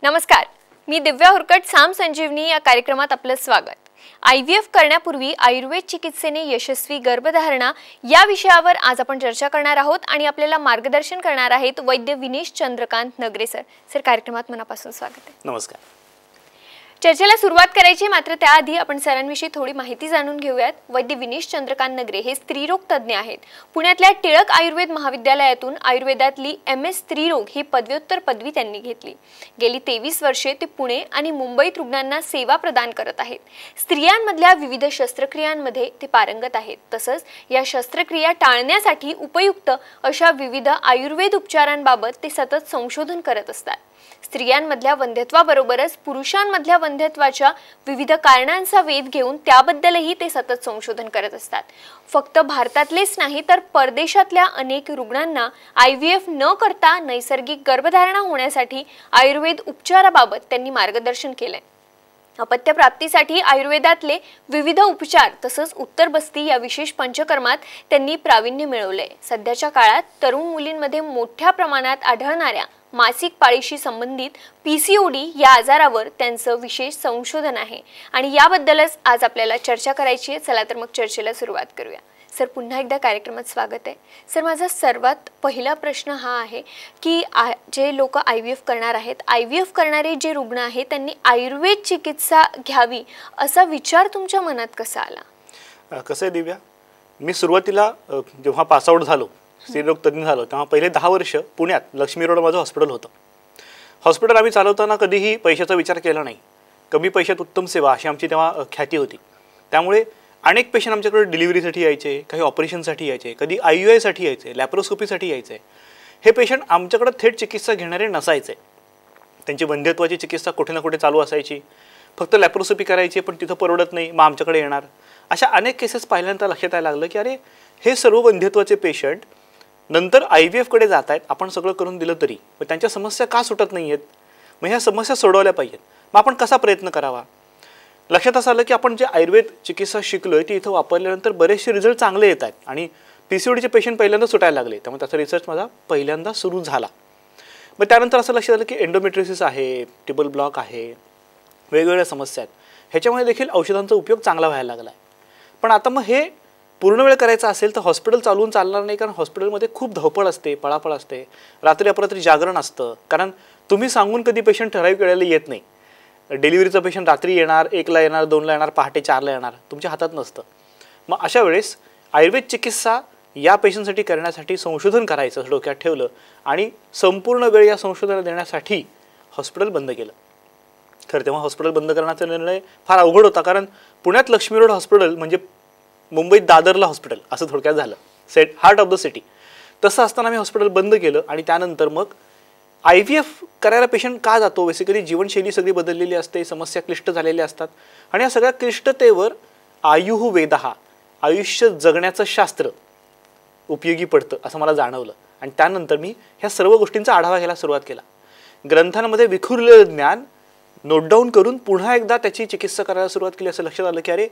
नमस्कार, मी दिव्या हुरकट साम संजीवनी या कार्यक्रमात आपलं स्वागत. IVF करण्यापूर्वी आयुर्वेद चिकित्सेने यशस्वी गर्भधारणा या विषयावर आज आपण चर्चा करणार आहोत आणि आपल्याला मार्गदर्शन करणार आहेत वैद्य विनीश चंद्रकांत नगरे सर. सर, कार्यक्रमात मनापासून स्वागत आहे. नमस्कार. चर्चेला सुरुवात करायची, मात्र त्याआधी आपण सरांविषयी थोडी माहिती जाणून घेऊयात. वैद्य विनीश चंद्रकांत नगरे हे स्त्रीरोग तज्ज्ञ आहेत. पुण्यातल्या टिळक आयुर्वेद महाविद्यालयातून आयुर्वेदातली MS स्त्रीरोग ही पदव्युत्तर पदवी त्यांनी घेतली. गेली 23 वर्षे ते पुणे आणि मुंबईत रुग्णांना सेवा प्रदान करत आहेत. स्त्रियांमधल्या विविध शस्त्रक्रियांमध्ये ते पारंगत आहेत. तसंच या शस्त्रक्रिया टाळण्यासाठी उपयुक्त अशा विविध आयुर्वेद उपचारांबाबत ते सतत संशोधन करत असतात. स्त्रियांमधल्या वंध्यत्वाबरोबरच पुरुषांमधल्या वंध्यत्वाच्या विविध कारणांचा वेध घेऊन त्याबद्दलही ते सतत संशोधन करत असतात. फक्त भारतातलेच नाही तर परदेशातल्या अनेक रुग्णांना IVF न करता नैसर्गिक गर्भधारणा होण्यासाठी आयुर्वेद उपचाराबाबत त्यांनी मार्गदर्शन केलंय. अपत्य प्राप्तीसाठी आयुर्वेदातले विविध उपचार तसंच उत्तर बस्ती या विशेष पंचकर्मात त्यांनी प्रावीण्य मिळवलंय. सध्याच्या काळात तरुण मुलींमध्ये मोठ्या प्रमाणात आढळणाऱ्या मासिक पाळीशी संबंधित PCOD या आजारावर त्यांचं विशेष संशोधन आहे आणि याबद्दलच आज आपल्याला चर्चा करायची आहे. चला तर मग चर्चेला सुरुवात करूया. सर, पुन्हा एकदा कार्यक्रमात स्वागत आहे. सर, माझा सर्वात पहिला प्रश्न हा आहे की जे लोक IVF करणार आहेत, IVF करणारे जे रुग्ण आहेत, त्यांनी आयुर्वेद चिकित्सा घ्यावी असा विचार तुमच्या मनात कसा आला? कसं आहे दिव्या, मी सुरुवातीला जेव्हा पासआउट झालो, स्त्रीरोग तज्ज्ञ झालो, तेव्हा पहिले 10 वर्ष पुण्यात लक्ष्मी रोड माझं हॉस्पिटल होतं. हॉस्पिटल आम्ही चालवताना कधीही पैशाचा विचार केला नाही. कमी पैशात उत्तम सेवा अशी आमची तेव्हा ख्याती होती. त्यामुळे अनेक पेशंट आमच्याकडे डिलिव्हरीसाठी यायचे, काही ऑपरेशनसाठी यायचे, कधी IUI साठी यायचे, लॅप्रोस्कोपीसाठी यायचे. हे पेशंट आमच्याकडे थेट चिकित्सा घेणारे नसायचे. त्यांची वंध्यत्वाची चिकित्सा कुठे ना कुठे चालू असायची. फक्त लॅप्रोस्कोपी करायची पण तिथं परवडत नाही, मग आमच्याकडे येणार. अशा अनेक केसेस पाहिल्यानंतर लक्षात यायला लागलं की अरे, हे सर्व वंध्यत्वाचे पेशंट नंतर IVF कडे जात आहेत. आपण सगळं करून दिलं तरी मग त्यांच्या समस्या का सुटत नाही आहेत? मग ह्या समस्या सोडवल्या पाहिजेत. मग आपण कसा प्रयत्न करावा? लक्षात असं आलं की आपण जे आयुर्वेद चिकित्सा शिकलोय ती इथं वापरल्यानंतर बरेचसे रिझल्ट चांगले येत आहेत आणि PCODचे पेशंट पहिल्यांदा सुटायला लागले. त्यामुळे त्याचा रिसर्च माझा पहिल्यांदा सुरू झाला. मग त्यानंतर असं लक्षात आलं की एंडोमेट्रियोसिस आहे, टिबल ब्लॉक आहे, वेगवेगळ्या समस्या आहेत. ह्याच्यामुळे देखील औषधांचा उपयोग चांगला व्हायला लागला आहे. पण आता मग हे पूर्ण वेळ करायचं असेल तर हॉस्पिटल चालवून चालणार नाही, कारण हॉस्पिटलमध्ये खूप धावपळ असते, पळापळ असते, रात्री अपरात्री जागरण असतं. कारण तुम्ही सांगून कधी पेशंट ठराविक वेळेला येत नाही. डिलिव्हरीचा पेशंट रात्री येणार, 1ला येणार, 2ला येणार, पहाटे 4ला येणार, तुमच्या हातात नसतं. मग अशा वेळेस आयुर्वेद चिकित्सा या पेशंटसाठी करण्यासाठी संशोधन करायचं डोक्यात ठेवलं आणि संपूर्ण वेळ या संशोधनाला देण्यासाठी हॉस्पिटल बंद केलं. खरं तेव्हा हॉस्पिटल बंद करण्याचा निर्णय फार अवघड होता, कारण पुण्यात लक्ष्मी रोड हॉस्पिटल म्हणजे मुंबईत दादरला हॉस्पिटल असं थोडक्यात झालं, हार्ट ऑफ द सिटी. तसं असताना मी हॉस्पिटल बंद केलं आणि त्यानंतर मग IVF करायला पेशंट का जातो? बेसिकली जीवनशैली सगळी बदललेली असते, समस्या क्लिष्ट झालेल्या असतात आणि या सगळ्या क्लिष्टतेवर आयुः वेदः, आयुष्य जगण्याचं शास्त्र उपयोगी पडतं असं मला जाणवलं. आणि त्यानंतर मी ह्या सर्व गोष्टींचा आढावा घ्यायला सुरुवात केला. ग्रंथांमध्ये विखुरलेलं ज्ञान नोट डाऊन करून पुन्हा एकदा त्याची चिकित्सा करायला सुरुवात केली. असं लक्षात आलं की अरे,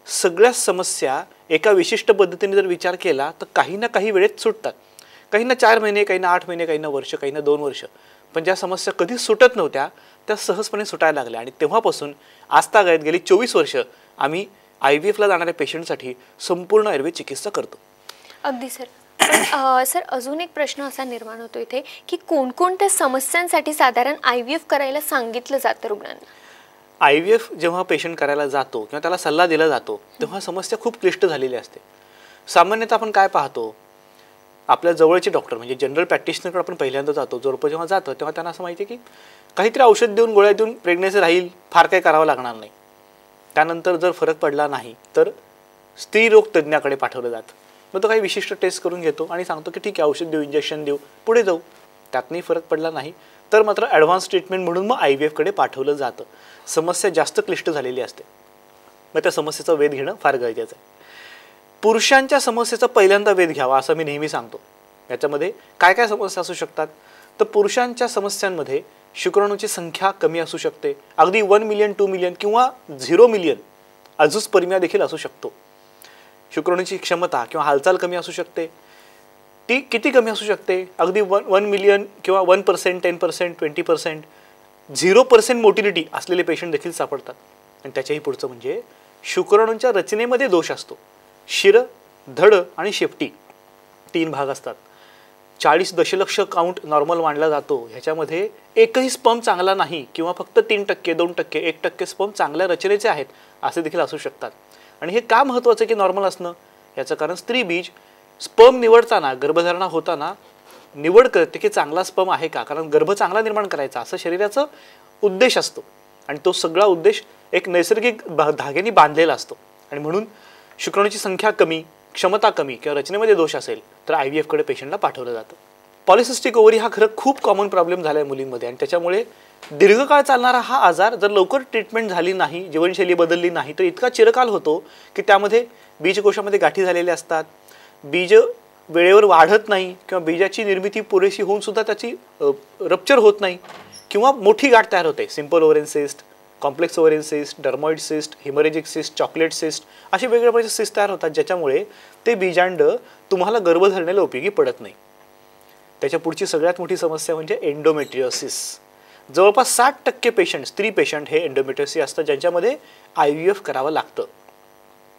सगळ्या समस्या एका विशिष्ट पद्धतीने जर विचार केला तर काही ना काही वेळेत सुटतात. काहींना 4 महिने, काहींना 8 महिने, काहींना वर्ष, काहींना 2 वर्ष. पण ज्या समस्या कधीच सुटत नव्हत्या त्या सहजपणे सुटायला लागल्या आणि तेव्हापासून आजतागायत गेली 24 वर्ष आम्ही IVFला जाणाऱ्या पेशंटसाठी संपूर्ण आयुर्वेद चिकित्सा करतो. अगदी सर. सर, अजून एक प्रश्न असा निर्माण होतो इथे की कोणकोणत्या समस्यांसाठी साधारण IVF करायला सांगितलं जातं रुग्णांना? IVF जेव्हा पेशंट करायला जातो किंवा त्याला सल्ला दिला जातो तेव्हा समस्या खूप क्लिष्ट झालेली असते. सामान्यतः आपण काय पाहतो, आपल्या जवळचे डॉक्टर म्हणजे जनरल प्रॅक्टिशनरकडे आपण पहिल्यांदा जातो. जोडपं जेव्हा जातं तेव्हा त्यांना असं माहिती आहे की काहीतरी औषध देऊन, गोळ्या देऊन प्रेग्नन्सी राहील, फार काही करावं लागणार नाही. त्यानंतर जर फरक पडला नाही तर स्त्रीरोग तज्ज्ञाकडे पाठवलं जातं. मग तो काही विशिष्ट टेस्ट करून घेतो आणि सांगतो की ठीक आहे, औषध देऊ, इंजेक्शन देऊ, पुढे जाऊ. त्यातनंही फरक पडला नाही तर मात्र ॲडव्हान्स ट्रीटमेंट म्हणून मग IVF कडे पाठवलं जातं. समस्या जास्त क्लिष्ट झालेली असते, मग त्या समस्येचा वेध घेणं फार गरजेचं आहे. पुरुषांच्या समस्येचा पहिल्यांदा वेध घ्यावा असं मी नेहमी सांगतो. याच्यामध्ये काय काय समस्या असू शकतात तर पुरुषांच्या समस्यांमध्ये शुक्राणूची संख्या कमी असू शकते. अगदी 1 मिलियन, 2 मिलियन किंवा 0 मिलियन अझुस्पर्मिया देखील असू शकतो. शुक्राणूची क्षमता किंवा हालचाल कमी असू शकते. ती किती कमी असू शकते? अगदी 1 मिलियन किंवा 1%, 10%, 20%. 0% मोटिलिटी असलेले पेशंट देखील सापडतात. आणि त्याच्याही पुढचं म्हणजे शुक्राणूंच्या रचनेमध्ये दोष असतो. शिर, धड आणि शेपटी 3 भाग असतात. 40 दशलक्ष काउंट नॉर्मल मानला जातो. ह्याच्यामध्ये एकही स्पर्म चांगला नाही किंवा फक्त 3%, 2%, 1% स्पर्म चांगल्या रचनेचे आहेत असे देखील असू शकतात. आणि हे का महत्त्वाचं की नॉर्मल असणं? याचं कारण स्त्री बीज स्पर्म निवडताना, गर्भधारणा होताना निवड करते की चांगला स्पर्म आहे का, कारण गर्भ चांगला निर्माण करायचा असं शरीराचा उद्देश असतो. आणि तो सगळा उद्देश एक नैसर्गिक धाग्याने बांधलेला असतो. आणि म्हणून शुक्राणूची संख्या कमी, क्षमता कमी किंवा रचनेमध्ये दोष असेल तर IVF कडे पेशंटला पाठवलं जातं. पॉलिसिस्टिक ओव्हरी हा खरं खूप कॉमन प्रॉब्लेम झाला आहे मुलींमध्ये. आणि त्याच्यामुळे दीर्घकाळ चालणारा हा आजार जर लवकर ट्रीटमेंट झाली नाही, जीवनशैली बदलली नाही तर इतका चिरकाल होतो की त्यामध्ये बीजकोशामध्ये गाठी झालेल्या असतात, बीज वेळेवर वाढत नाही किंवा बीजाची निर्मिती पुरेशी होऊन सुद्धा त्याची रप्चर होत नाही किंवा मोठी गाठ तयार होते. Simple ovarian cyst, complex ovarian cyst, dermoid cyst, haemorrhagic cyst, chocolate cyst असे वेगवेगळ्या प्रकारचे सिस्ट तयार होतात ज्याच्यामुळे ते बीजांड तुम्हाला गर्भधारणेला उपयोगी पडत नाही. त्याच्या पुढची सगळ्यात मोठी समस्या म्हणजे एंडोमेट्रियोसिस. जवळपास 60% पेशंट, स्त्री पेशंट हे एंडोमेट्रियोसिस असतात ज्यांच्यामध्ये IVF करावं लागतं.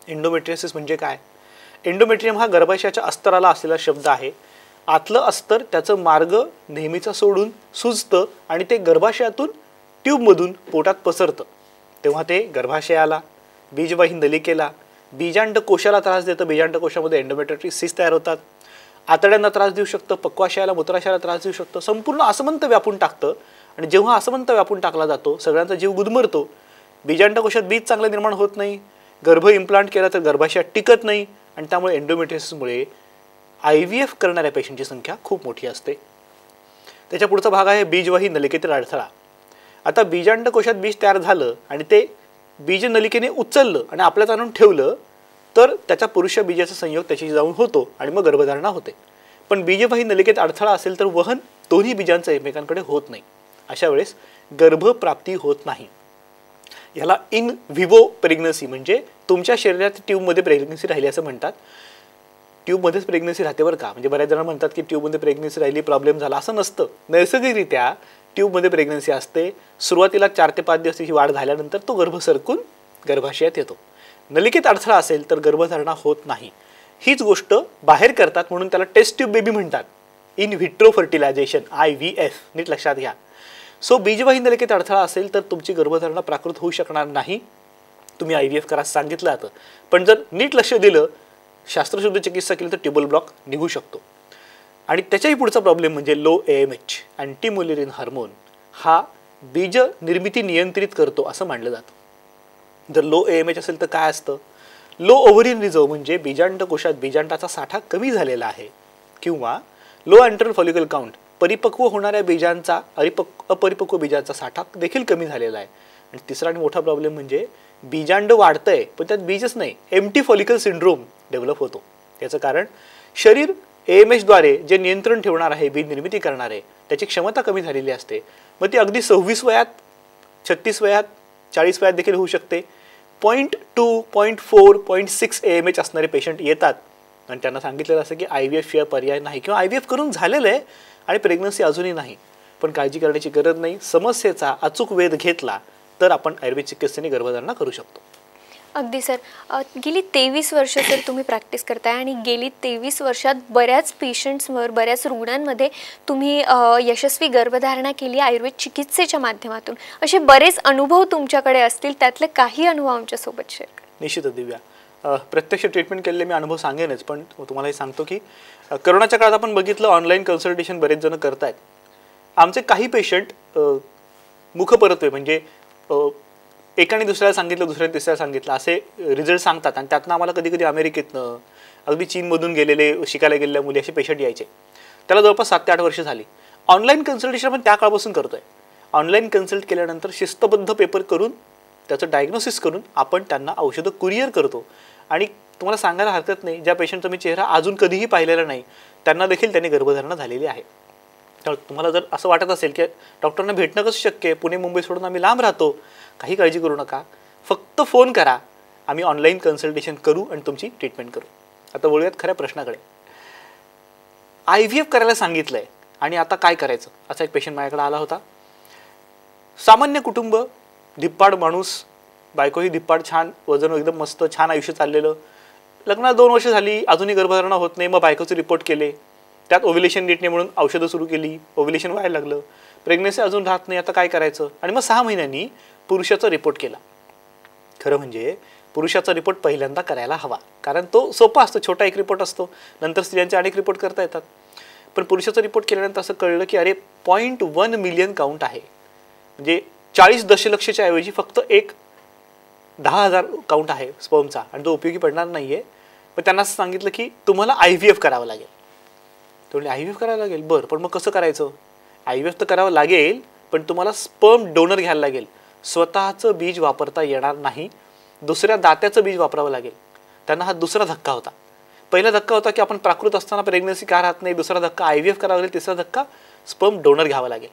एंडोमेट्रियोसिस म्हणजे काय? एंडोमेट्रियम हा गर्भाशयाच्या अस्तराला असलेला शब्द आहे. आतलं अस्तर त्याचं मार्ग नेहमीचा सोडून सुजतं आणि ते गर्भाशयातून ट्यूबमधून पोटात पसरतं. तेव्हा ते गर्भाशयाला, बीजवाही नलिकेला, बीजांड कोशाला त्रास देतं. बीजांड कोशामध्ये एंडोमेट्रियोसिस तयार होतात. आतड्यांना त्रास देऊ शकतं, पक्वाशयाला, मूत्राशयाला त्रास देऊ शकतं, संपूर्ण आसमंत व्यापून टाकतं. आणि जेव्हा आसमंत व्यापून टाकला जातो सगळ्यांचा जीव गुदमरतो. बीजांड कोशात बीज चांगलं निर्माण होत नाही, गर्भ इम्प्लांट केला तर गर्भाशयात टिकत नाही आणि त्यामुळे एंडोमेट्रियोसिसमुळे IVF करणाऱ्या पेशंटची संख्या खूप मोठी असते. त्याच्या पुढचा भाग आहे बीजवाही नलिकेतील अडथळा. आता बीजांड कोशात बीज तयार झालं आणि ते बीज नलिकेने उचललं आणि आपल्यात आणून ठेवलं तर त्याच्या पुरुष बीजाचा संयोग त्याची जाऊन होतो आणि मग गर्भधारणा होते. पण बीजवाही नलिकेत अडथळा असेल तर वहन दोन्ही बीजांचं एकमेकांकडे होत नाही. अशा वेळेस गर्भप्राप्ती होत नाही. याला इन व्हिवो प्रेग्नन्सी म्हणजे तुमच्या शरीरात ट्यूबमध्ये प्रेग्नन्सी राहिली असं म्हणतात. ट्यूबमध्येच प्रेग्नन्सी राहते बरं का. म्हणजे बऱ्याच जण म्हणतात की ट्यूबमध्ये प्रेग्नन्सी राहिली, प्रॉब्लेम झाला, असं नसतं. नैसर्गिकरित्या ट्यूबमध्ये प्रेग्नन्सी असते. सुरुवातीला 4 ते 5 दिवसाची वाढ झाल्यानंतर तो गर्भ सरकून गर्भाशयात येतो. नलिकेत अडथळा असेल तर गर्भधारणा होत नाही. हीच गोष्ट बाहेर करतात म्हणून त्याला टेस्ट ट्यूब बेबी म्हणतात. इन व्हिट्रो फर्टिलायझेशन, IVF, नीट लक्षात घ्या. सो बीजवाही नलिकेत अडथळा असेल तर तुमची गर्भधारणा प्राकृत होऊ शकणार नाही. तुम्ही IVF करा सांगितलं जातं. पण जर नीट लक्ष दिलं, शास्त्रशुद्ध चिकित्सा केली तर ट्यूबल ब्लॉक निघू शकतो. आणि त्याच्याही पुढचा प्रॉब्लेम म्हणजे लो AMH, अँटीमुलेरिन हार्मोन, हा बीज निर्मिती नियंत्रित करतो असं मानलं जातं. जर लो AMH असेल तर काय असतं? लो ओव्हरियन रिझर्व म्हणजे बीजांड कोशात बीजांडाचा साठा कमी झालेला आहे किंवा लो अँट्रल फॉलिकल काउंट, परिपक्व होणाऱ्या बीजांचा अपरिपक्व बीजांचा साठा देखील कमी झालेला आहे. आणि तिसरा आणि मोठा प्रॉब्लेम म्हणजे बीजांड वाढतंय पण त्यात बीजच नाही, एम्प्टी फॉलिकल सिंड्रोम डेव्हलप होतो. याचं कारण शरीर AMH द्वारे जे नियंत्रण ठेवणार आहे, बीज निर्मिती करणार आहे, त्याची क्षमता कमी झालेली असते. मग ती अगदी 26 वयात, 36 वयात, 40 वयात देखील होऊ शकते. 0.2, 0.4, 0.6 AMH असणारे पेशंट येतात आणि त्यांना सांगितलेलं असतं की IVF शिवाय पर्याय नाही किंवा IVF करून झालेलं आहे आणि प्रेग्नन्सी अजूनही नाही. पण काळजी करण्याची गरज नाही. समस्येचा अचूक वेध घेतला तर आपण आयुर्वेद चिकित्सेने गर्भधारणा करू शकतो. अगदी सर. गेली 23 वर्ष तर तुम्ही प्रॅक्टिस करताय आणि गेली 23 वर्षात बऱ्याच पेशंट्सवर, बऱ्याच रुग्णांमध्ये तुम्ही यशस्वी गर्भधारणा केली आयुर्वेद चिकित्सेच्या माध्यमातून. असे बरेच अनुभव तुमच्याकडे असतील, त्यातले काही अनुभव आमच्यासोबत शेअर करा. निश्चितच दिव्या. प्रत्यक्ष ट्रीटमेंट केलेले मी अनुभव सांगेनच, पण तुम्हाला हे सांगतो की करोनाच्या काळात आपण बघितलं ऑनलाईन कन्सल्टेशन बरेच जण करतायत. आमचे काही पेशंट मुखपरत्वे म्हणजे एकाने दुसऱ्याला सांगितलं, दुसऱ्याने तिसऱ्याला सांगितलं असे रिझल्ट सांगतात. आणि त्यातनं आम्हाला कधी कधी अमेरिकेतनं, अगदी चीनमधून गेलेले, शिकायला गेलेल्या मुली असे पेशंट यायचे. त्याला जवळपास 7 ते 8 वर्ष झाली. ऑनलाईन कन्सल्टेशन आपण त्या काळापासून करतोय. ऑनलाईन कन्सल्ट केल्यानंतर शिस्तबद्ध पेपर करून त्याचं डायग्नोसिस करून आपण त्यांना औषधं कुरिअर करतो. आणि तुम्हाला सांगायला हरकत नाही, ज्या पेशंटचा मी चेहरा अजून कधीही पाहिलेला नाही त्यांना देखील त्यांनी गर्भधारणा झालेली आहे. तर तुम्हाला जर असं वाटत असेल की डॉक्टरांना भेटणं कसं शक्य आहे, पुणे मुंबई सोडून आम्ही लांब राहतो, काही काळजी करू नका. फक्त फोन करा, आम्ही ऑनलाईन कन्सल्टेशन करू आणि तुमची ट्रीटमेंट करू. आता वळूयात खऱ्या प्रश्नाकडे. IVF करायला सांगितलंय आणि आता काय करायचं, असा एक पेशंट माझ्याकडे आला होता. सामान्य कुटुंब, धिप्पाड माणूस, बायकोही धिप्पाड, छान वजन एकदम मस्त, छान आयुष्य चाललेलं. लग्नाला 2 वर्ष झाली, अजूनही गर्भधारणा होत नाही. मग बायकोचे रिपोर्ट केले, त्यात ओव्ह्युलेशन नीट नाही म्हणून औषधं सुरू केली, ओव्ह्युलेशन व्हायला लागलं, प्रेग्नन्सी अजून राहत नाही, आता काय करायचं. आणि मग 6 महिन्यांनी पुरुषाचा रिपोर्ट केला. खरं म्हणजे पुरुषाचा रिपोर्ट पहिल्यांदा करायला हवा, कारण तो सोपा असतो, छोटा एक रिपोर्ट असतो, नंतर स्त्रियांचे अनेक रिपोर्ट करता येतात. पण पुरुषाचा रिपोर्ट केल्यानंतर असं कळलं की अरे 0.1 मिलियन काउंट आहे, म्हणजे 40 दशलक्षच्या ऐवजी फक्त एक 10,000 काउंट आहे स्पर्मचा, आणि तो उपयोगी पडणार नाही आहे. पण त्यांना सांगितलं की तुम्हाला IVF करावं लागेल. तो म्हणजे IVF करावं लागेल, बरं, पण मग कसं करायचं. IVF तर करावं लागेल, पण तुम्हाला स्पर्म डोनर घ्यायला लागेल. स्वतःचं बीज वापरता येणार नाही, दुसऱ्या दात्याचं बीज वापरावं लागेल. त्यांना हा दुसरा धक्का होता. पहिला धक्का होता की आपण प्राकृत असताना प्रेग्नन्सी का राहत नाही, दुसरा धक्का IVF करावा लागेल, तिसरा धक्का स्पर्म डोनर घ्यावा लागेल.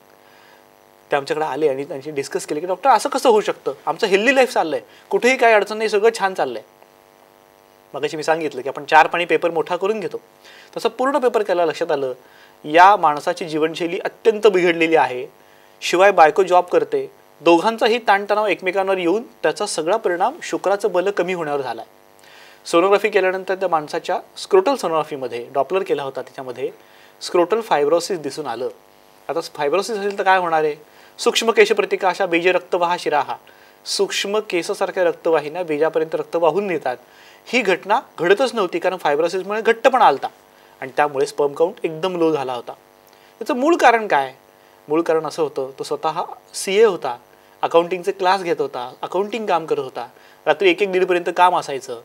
ते आमच्याकडे आले आणि त्यांची डिस्कस केली की डॉक्टर असं कसं होऊ शकतं, आमचं हेल्दी लाईफ चाललं आहे, कुठेही काही अडचण नाही, सगळं छान चाललं आहे. मगाशी मी सांगितलं की आपण 4 पानी पेपर मोठा करून घेतो, तसं पूर्ण पेपर केला. लक्षात आलं या माणसाची जीवनशैली अत्यंत बिघडलेली आहे, शिवाय बायको जॉब करते, दोघांचाही ताणतणाव एकमेकांवर येऊन त्याचा सगळा परिणाम शुक्राचं बल कमी होण्यावर झाला आहे. सोनोग्राफी केल्यानंतर त्या माणसाच्या स्क्रोटल सोनोग्राफीमध्ये डॉपलर केला होता, त्याच्यामध्ये स्क्रोटल फायब्रोसिस दिसून आलं. आता फायब्रोसिस असेल तर काय होणार आहे, सूक्ष्म केशप्रतिका अशा बीज रक्तवाहा शिराहा, सूक्ष्म केसासारख्या रक्तवाहिन्या बीजापर्यंत रक्त वाहून नेतात. ही घटना घडतच नव्हती, कारण फायब्रोसिसमुळे घट्टपणा आलता आणि त्यामुळे स्पर्म काउंट एकदम लो झाला होता. याचं मूळ कारण काय, मूळ कारण असं होतं, तो स्वतः CA होता, अकाउंटिंगचे क्लास घेत होता, अकाउंटिंग काम करत होता, रात्री 1-1 पर्यंत काम असायचं,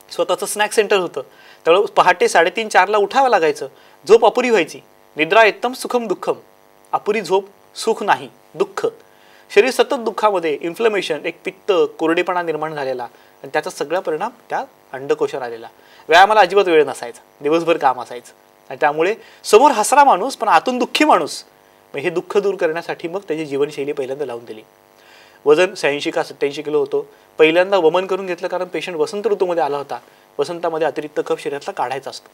स्वतःचं स्नॅक सेंटर होतं, त्यामुळे पहाटे 3:30-4ला उठावं लागायचं, झोप अपुरी व्हायची. निद्रा एकदम सुखम दुःखम, अपुरी झोप सुख नाही दुःख, शरीर सतत दुःखामध्ये, इन्फ्लमेशन, एक पित्त, कोरडेपणा निर्माण झालेला, आणि त्याचा सगळा परिणाम त्या अंडकोशावर आलेला. व्यायामाला अजिबात वेळ नसायचा, दिवसभर काम असायचं, आणि त्यामुळे समोर हसरा माणूस पण आतून दुःखी माणूस. मग हे दुःख दूर करण्यासाठी मग त्याची जीवनशैली पहिल्यांदा लावून दिली. वजन 86 का 87 किलो होतं. पहिल्यांदा वमन करून घेतलं, कारण पेशंट वसंत ऋतूमध्ये आला होता, वसंतामध्ये अतिरिक्त कफ शरीरातला काढायचा असतो.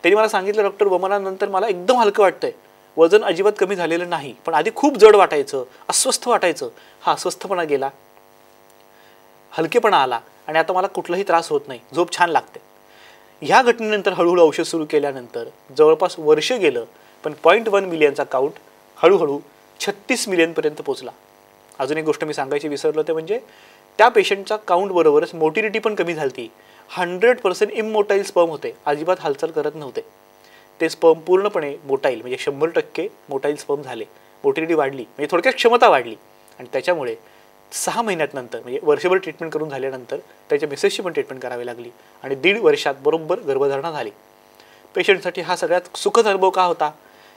त्यांनी मला सांगितलं डॉक्टर वमनानंतर मला एकदम हलकं वाटतंय, वजन अजिबात कमी झालेलं नाही, पण आधी खूप जड वाटायचं, अस्वस्थ वाटायचं, हा अस्वस्थपणा गेला, हलकेपणा आला, आणि आता मला कुठलाही त्रास होत नाही, झोप छान लागते. ह्या घटनेनंतर हळूहळू औषध सुरू केल्यानंतर जवळपास वर्ष गेलं, पण 0.1 मिलियनचा काउंट हळूहळू 36 मिलियनपर्यंत पोहोचला. अजून एक गोष्ट मी सांगायची विसरलो, ते म्हणजे त्या पेशंटचा काउंट बरोबरच मोटिलिटी पण कमी झाली. 100% इमोटाईल स्पर्म होते, अजिबात हालचाल करत नव्हते. ते स्पर्म पूर्णपणे मोटाईल, म्हणजे 100% मोटाईल स्पर्म झाले, मोटिलिटी वाढली, म्हणजे थोडक्यात क्षमता वाढली. आणि त्याच्यामुळे 6 महिन्यात नंतर, म्हणजे वर्षभर ट्रीटमेंट करून झाल्यानंतर त्याच्या मिसेसची पण ट्रीटमेंट करावी लागली, आणि 1.5 वर्षात बरोबर गर्भधारणा झाली. पेशंटसाठी हा सगळ्यात सुखद अनुभव का होता,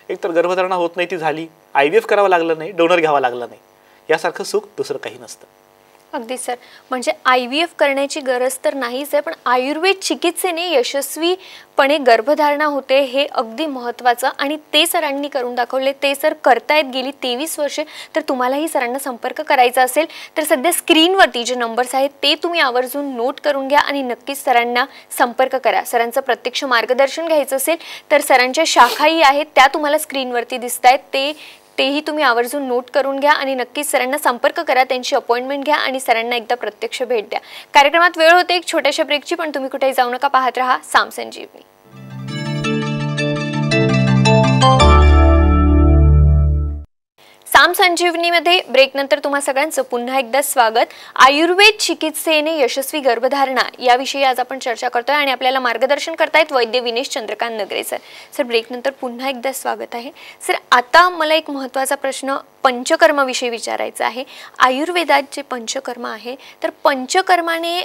एक तर गर्भधारणा होत नाही ती झाली, IVF करावं लागलं नाही, डोनर घ्यावा लागला नाही, यासारखं सुख दुसरं काही नसतं. अगदी सर, म्हणजे IVF करण्याची गरज तर नाहीच आहे, पण आयुर्वेद चिकित्सेने यशस्वीपणे गर्भधारणा होते हे अगदी महत्त्वाचं, आणि ते सरांनी करून दाखवले. ते सर करतायत गेली 23 वर्षे. तर तुम्हालाही सरांना संपर्क करायचा असेल तर सध्या स्क्रीनवरती जे नंबर्स आहेत ते तुम्ही आवर्जून नोट करून घ्या आणि नक्कीच सरांना संपर्क करा. सरांचं प्रत्यक्ष मार्गदर्शन घ्यायचं असेल तर सरांच्या शाखाही आहेत, त्या तुम्हाला स्क्रीनवरती दिसत आहेत, तेही तुम्ही आवर्जून नोट करून घ्या आणि नक्कीच सरांना संपर्क करा, त्यांची अपॉइंटमेंट घ्या आणि सरांना एकदा प्रत्यक्ष भेट द्या. कार्यक्रमात वेळ होते एक छोट्याशा ब्रेकची, पण तुम्ही कुठेही जाऊ नका, पाहत रहा साम संजीवनी. साम संजीवनीमध्ये ब्रेकनंतर तुम्हा सगळ्यांचं पुन्हा एकदा स्वागत. आयुर्वेद चिकित्सेने यशस्वी गर्भधारणा याविषयी आज आपण चर्चा करतोय आणि आपल्याला मार्गदर्शन करतायत वैद्य विनेश चंद्रकांत नगरे सर. सर, ब्रेकनंतर पुन्हा एकदा स्वागत आहे. सर, आता मला एक महत्त्वाचा प्रश्न पंचकर्माविषयी विचारायचा आहे. आयुर्वेदात जे पंचकर्म आहे, तर पंचकर्माने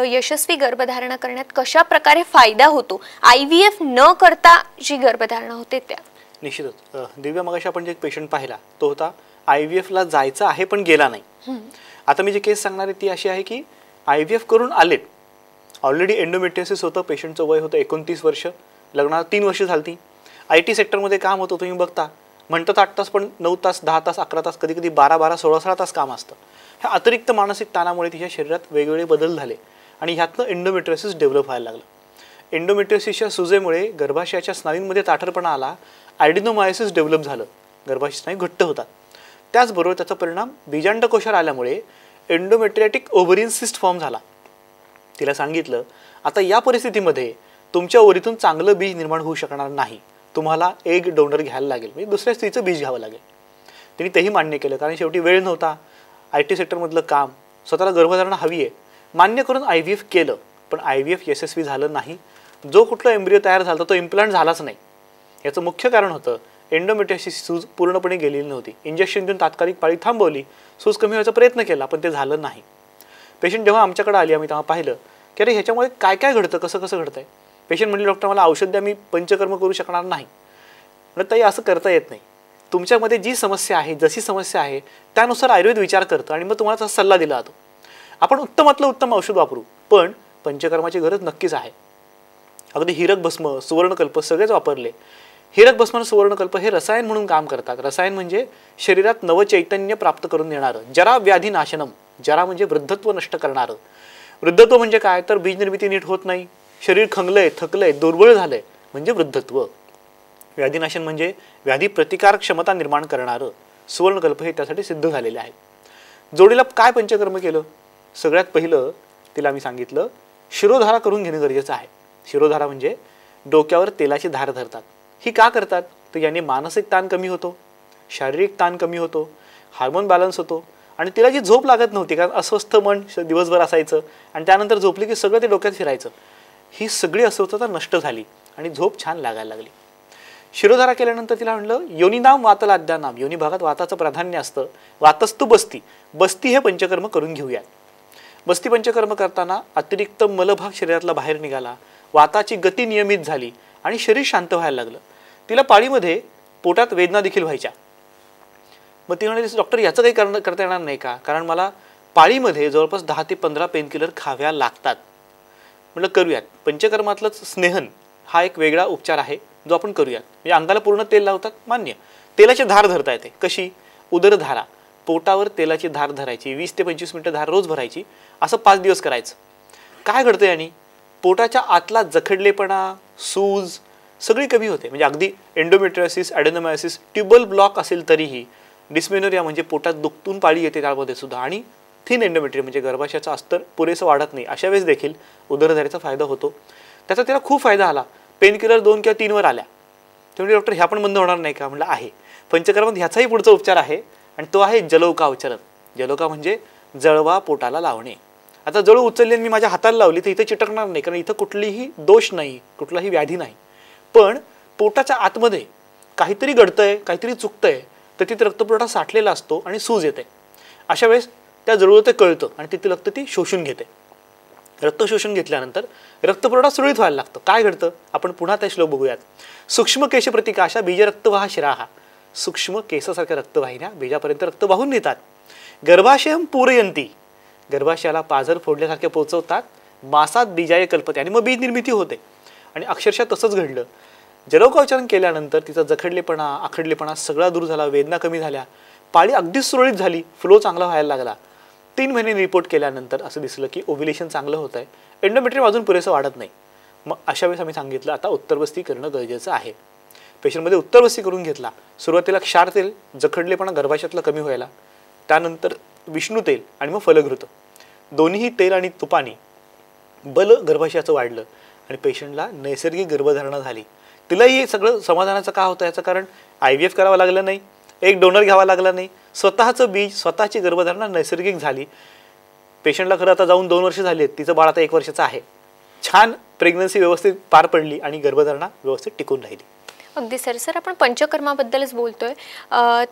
यशस्वी गर्भधारणा करण्यात कशा प्रकारे फायदा होतो, IVF न करता जी गर्भधारणा होते त्या? निश्चितच. दिव्या, मगाशी आपण जे पेशंट पाहिला तो होता IVF ला जायचा आहे पण गेला नाही. आता मी जी केस सांगणार आहे ती अशी आहे की IVF करून आलेत, ऑलरेडी एंडोमेट्रियोसिस होतं, पेशंटचं वय होतं 29 वर्ष, लग्नाला 3 वर्ष झाली, IT सेक्टरमध्ये काम होतं, तुम्ही बघता म्हणतात 8 तास पण 9 तास 10 तास 11 तास कधी कधी 12-12 16 तास काम असतं. ह्या अतिरिक्त मानसिक ताणामुळे तिच्या शरीरात वेगवेगळे बदल झाले आणि ह्यातनं एंडोमेट्रियोसिस डेव्हलप व्हायला लागलं. एंडोमेट्रियोसिसच्या सुजेमुळे गर्भाशयाच्या स्नायूंमध्ये ताठरपणा आला, ॲडिनोमायोसिस डेव्हलप झालं, गर्भाशय स्नायू घट्ट होतात. त्याचबरोबर त्याचा परिणाम बीजांडकोशावर आल्यामुळे एंडोमेट्रियाटिक ओव्हरियन सिस्ट फॉर्म झाला. तिला सांगितलं आता या परिस्थितीमध्ये तुमच्या ओव्हरीतून चांगलं बीज निर्माण होऊ शकणार नाही, तुम्हाला एग डोनर घ्यायला लागेल, म्हणजे दुसऱ्या स्त्रीचं बीज घ्यावं लागेल. तिने तेही मान्य केलं, कारण शेवटी वेळ नव्हता, IT सेक्टरमधलं काम, स्वतःला गर्भधारणा हवी आहे, मान्य करून IVF केलं. पण IVF यशस्वी झालं नाही. जो कुठला एम्ब्रियो तयार झाला तो इम्प्लांट झालाच नाही. याचं मुख्य कारण होतं एंडोमेट्रियाची सूज पूर्णपणे गेलेली नव्हती. इंजेक्शन देऊन तात्कालिक पाळी थांबवली, सूज कमी व्हायचा प्रयत्न केला, पण ते झालं नाही. पेशंट जेव्हा आमच्याकडे आली, आम्ही तेव्हा पाहिलं की अरे ह्याच्यामुळे काय काय घडतं, कसं कसं घडतंय. पेशंट म्हणले डॉक्टर मला औषध द्या, मी पंचकर्म करू शकणार नाही. म्हणलं ताई असं करता येत नाही, तुमच्यामध्ये जी समस्या आहे, जशी समस्या आहे त्यानुसार आयुर्वेद विचार करतं आणि मग तुम्हाला तसा सल्ला दिला जातो. आपण उत्तमातलं उत्तम औषध वापरू, पण पंचकर्माची गरज नक्कीच आहे. अगदी हिरक भस्म, सुवर्णकल्प सगळेच वापरले. हिरक भस्म आणि सुवर्णकल्प हे रसायन म्हणून काम करतात. रसायन म्हणजे शरीरात नवचैतन्य प्राप्त करून देणारं. जरा व्याधी नाशनम, जरा म्हणजे वृद्धत्व नष्ट करणारं. वृद्धत्व म्हणजे काय, तर बीज निर्मिती नीट होत नाही, शरीर खंगलंय, थकलंय, दुर्बळ झालंय, म्हणजे वृद्धत्व. व्याधीनाशन म्हणजे व्याधी प्रतिकार क्षमता निर्माण करणारं. सुवर्णकल्प हे त्यासाठी सिद्ध झालेले आहे. जोडीला काय पंचकर्म केलं, सगळ्यात पहिलं तिला मी सांगितलं शिरोधारा करून घेणं गरजेचं आहे. शिरोधारा म्हणजे डोक्यावर तेलाची धार धरतात. ही का करतात, तर याने मानसिक ताण कमी होतो, शारीरिक ताण कमी होतो, हार्मोन बॅलन्स होतो. आणि तिला जी झोप लागत नव्हती, कारण अस्वस्थ मन दिवसभर असायचं आणि त्यानंतर झोपली की सगळं ते डोक्यात फिरायचं, ही सगळी अस्वस्थता नष्ट झाली आणि झोप छान लागायला लागली. शिरोधारा केल्यानंतर तिला म्हणलं योनिनाम वातलाद्यानाम, योनी भागात वाताचं प्राधान्य असतं, वातस्तु बस्ती, बस्ती हे पंचकर्म करून घेऊया. बस्ती पंचकर्म करताना अतिरिक्त मलभाग शरीरातला बाहेर निघाला, वाताची गती नियमित झाली आणि शरीर शांत व्हायला लागलं. तिला पाळीमध्ये पोटात वेदना देखील व्हायच्या. मग ती म्हणाली डॉक्टर याचं काही करता येणार नाही का, कारण मला पाळीमध्ये जवळपास 10 ते 15 पेनकिलर खाव्या लागतात. म्हटलं करूयात. पंचकर्मातलंच स्नेहन हा एक वेगळा उपचार आहे जो आपण करूयात. म्हणजे अंगाला पूर्ण तेल लावतात, मान्य. तेलाची धार धरता येते. कशी, उदरधारा, पोटावर तेलाची धार धरायची, 20 ते 25 मिनिटं धार रोज भरायची, असं 5 दिवस करायचं. काय घडतं याने, पोटाच्या आतला जखडलेपणा, सूज सगळी कमी होते. म्हणजे अगदी एंडोमेट्रियोसिस, ॲडेनोमायोसिस, ट्युबल ब्लॉक असेल तरीही, डिस्मेनोरिया म्हणजे पोटात दुखतून पाळी येते त्यामध्ये सुद्धा, आणि थिन एंडोमेट्रियम म्हणजे गर्भाशयाचं अस्तर पुरेसं वाढत नाही, अशा वेळेस देखील उदरधारेचा फायदा होतो. त्याचा तिला खूप फायदा आला. पेनकिलर 2 किंवा 3 वर आल्या. त्यामुळे डॉक्टर ह्या पण बंद होणार नाही का, म्हणलं आहे. पंचकर्मात ह्याचाही पुढचा उपचार आहे आणि तो आहे जलौकावचरण. जलौका म्हणजे जळवा पोटाला लावणे. आता जळू उचलली आणि मी माझ्या हाताला लावली तर इथं चिटकणार नाही, कारण इथं कुठलीही दोष नाही, कुठलाही व्याधी नाही. पण पोटाच्या आतमध्ये काहीतरी घडतंय, काहीतरी चुकतंय, तर तिथे रक्तपुरवठा साठलेला असतो आणि सूज येते. अशा वेळेस त्या जळूला ते कळतं आणि तिथे रक्त ती शोषून घेते. रक्त शोषून घेतल्यानंतर रक्तपुरवठा सुरळीत व्हायला लागतो. काय घडतं, आपण पुन्हा त्या श्लोक बघूयात. सूक्ष्म केश प्रतिकाशा बीज रक्तवाहा शिराहा, सूक्ष्म केसासारख्या रक्तवाहिन्या बीजापर्यंत रक्त वाहून नेतात. गर्भाशयम पूरयंती, गर्भाशयाला पाझर फोडल्यासारखे पोहोचवतात. मासात बीजाय कल्पते, आणि मग बीज निर्मिती होते. आणि अक्षरशः तसंच घडलं. जलौकावचरण केल्यानंतर तिचा जखडलेपणा, आखडलेपणा सगळा दूर झाला, वेदना कमी झाल्या, पाळी अगदी सुरळीत झाली, फ्लो चांगला व्हायला लागला. 3 महिने रिपोर्ट केल्यानंतर असं दिसलं की ओव्युलेशन चांगलं होत आहे, एंडोमेट्रियम अजून पुरेसं वाढत नाही. मग अशा वेळेस आम्ही सांगितलं आता उत्तरबस्ती करणं गरजेचं आहे. पेशंटमध्ये उत्तरबस्ती करून घेतला. सुरुवातीला क्षार तेल, जखडलेपणा गर्भाशयातला कमी व्हायला, त्यानंतर विष्णू तेल आणि मग फलघृत, दोन्ही तेल आणि तुपानी बल गर्भाशयाचं वाढलं आणि पेशंटला नैसर्गिक गर्भधारणा झाली. तिलाही सगळं समाधानाचं का होतं, याचं कारण IVF करावं लागलं नाही, एक डोनर घ्यावा लागला नाही, स्वतःचं बीज, स्वतःची गर्भधारणा नैसर्गिक झाली. पेशंटला खरं आता जाऊन 2 वर्ष झाली आहेत, तिचं बाळ आता 1 वर्षाचं आहे. छान प्रेग्नन्सी व्यवस्थित पार पडली आणि गर्भधारणा व्यवस्थित टिकून राहिली. अगदी सर आपण पंचकर्माबद्दलच बोलतोय,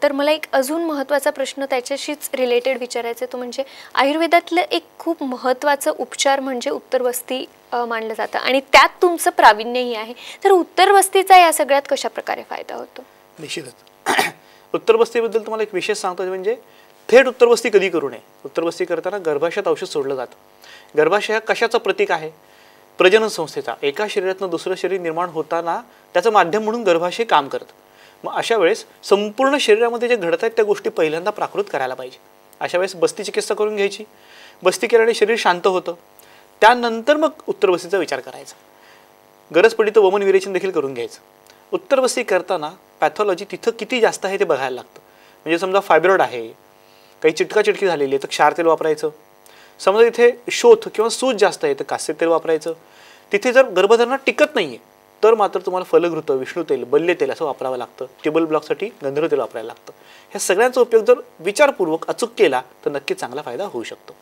तर मला एक अजून महत्त्वाचा प्रश्न त्याच्याशीच रिलेटेड विचारायचा आहे, तो म्हणजे आयुर्वेदातलं एक खूप महत्त्वाचं उपचार म्हणजे उत्तरबस्ती मानलं जातं आणि त्यात तुमचं प्रावीण्यही आहे. तर उत्तरबस्तीचा या सगळ्यात कशा प्रकारे फायदा होतो? निश्चितच. उत्तरबस्तीबद्दल तुम्हाला एक विशेष सांगतो, म्हणजे थेट उत्तरबस्ती कधी करू नये. उत्तरबस्ती करताना गर्भाशयात औषध सोडलं जातं. गर्भाशय कशाचं प्रतीक आहे, प्रजनन संस्थेचा. एका शरीरातनं दुसरं शरीर निर्माण होताना त्याचं माध्यम म्हणून गर्भाशय काम करतं. मग अशा वेळेस संपूर्ण शरीरामध्ये जे घडत आहेत त्या गोष्टी पहिल्यांदा प्राकृत करायला पाहिजे. अशा वेळेस बस्ती चिकित्सा करून घ्यायची. बस्ती केल्याने शरीर शांत होतं. त्यानंतर मग उत्तरबस्तीचा विचार करायचा. गरज पडली तर वमन विरेचन देखील करून घ्यायचं. उत्तरबस्ती करताना पॅथॉलॉजी तिथं किती जास्त आहे ते बघायला लागतं. म्हणजे समजा फायब्रॉइड आहे, काही चिटकाचिटकी झालेली आहे तर क्षार तेल वापरायचं. समजा इथे शोथ किंवा सूज जास्त आहे तर कास्य तेल वापरायचं. तिथे जर गर्भधारणा टिकत नाही आहे तर मात्र तुम्हाला फलघृत, विष्णू तेल, बल्य तेल असं वापरावं लागतं. ट्युबल ब्लॉकसाठी गंधर्व तेल वापरायला लागतं. ह्या सगळ्यांचा उपयोग जर विचारपूर्वक अचूक केला तर नक्की चांगला फायदा होऊ शकतो.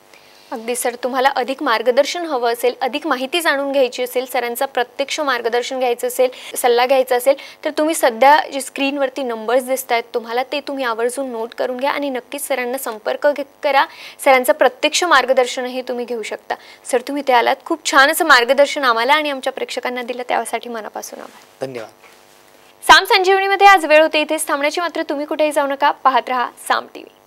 अगदी सर, तुम्हाला अधिक मार्गदर्शन हवं असेल, अधिक माहिती जाणून घ्यायची असेल, सरांचा प्रत्यक्ष मार्गदर्शन घ्यायचं असेल, सल्ला घ्यायचा असेल तर तुम्ही सध्या जे स्क्रीनवरती नंबर्स दिसत आहेत तुम्हाला ते तुम्ही आवर्जून नोट करून घ्या आणि नक्कीच सरांना संपर्क करा. सरांचं प्रत्यक्ष मार्गदर्शनही तुम्ही घेऊ शकता. सर, तुम्ही ते आलात, खूप छान असं मार्गदर्शन आम्हाला आणि आमच्या प्रेक्षकांना दिलं, त्यासाठी मनापासून आभार. धन्यवाद. साम संजीवनीमध्ये आज वेळ होते इथेच थांबण्याची, मात्र तुम्ही कुठेही जाऊ नका, पाहत रहा साम टीव्ही.